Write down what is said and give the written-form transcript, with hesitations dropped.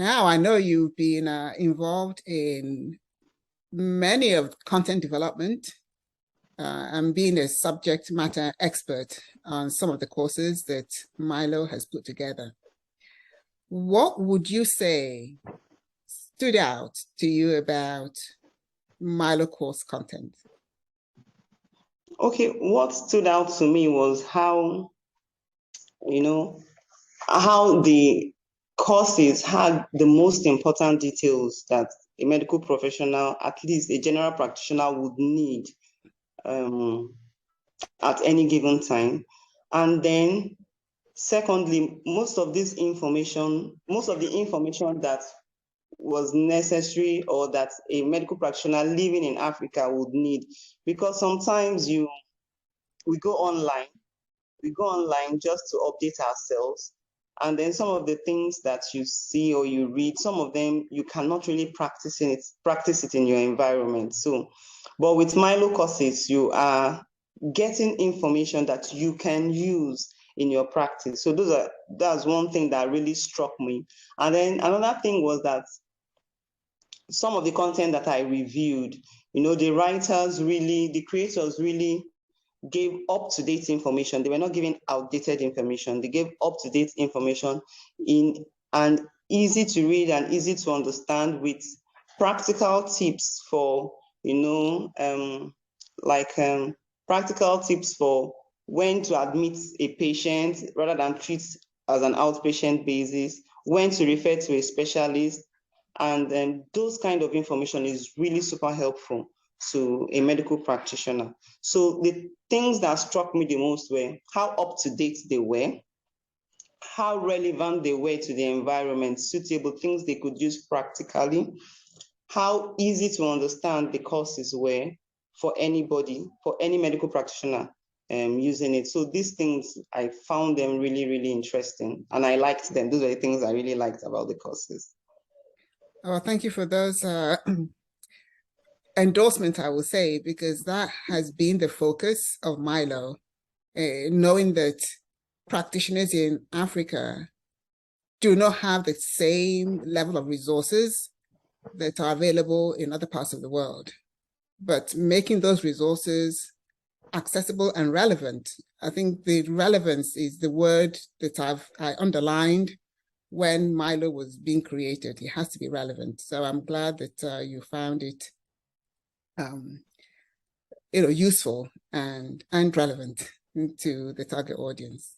Now, I know you've been involved in many of content development and being a subject matter expert on some of the courses that MiLHO has put together. What would you say stood out to you about MiLHO course content? Okay, what stood out to me was how, how the courses had the most important details that a medical professional, at least a general practitioner, would need at any given time. And then secondly, most of the information that was necessary or that a medical practitioner living in Africa would need, because sometimes we go online just to update ourselves, and then some of the things that you see or you read, some of them you cannot really practice it in your environment. So, but with MiLHO courses, you are getting information that you can use in your practice. So that's one thing that really struck me. And then another thing was that some of the content that I reviewed, the creators really gave up-to-date information. They were not giving outdated information. They gave up-to-date information and easy to read and easy to understand, with practical tips for, practical tips for when to admit a patient rather than treat as an outpatient basis, when to refer to a specialist. And then those kind of information is really super helpful to a medical practitioner. So the things that struck me the most were how up-to-date they were, how relevant they were to the environment, suitable things they could use practically, how easy to understand the courses were for anybody, for any medical practitioner using it. So these things, I found them really, really interesting, and I liked them. Those are the things I really liked about the courses. Oh, thank you for those endorsement, I will say, because that has been the focus of MiLHO, knowing that practitioners in Africa do not have the same level of resources that are available in other parts of the world, but making those resources accessible and relevant. I think the relevance is the word that I underlined when MiLHO was being created. It has to be relevant. So I'm glad that you found it useful and relevant to the target audience.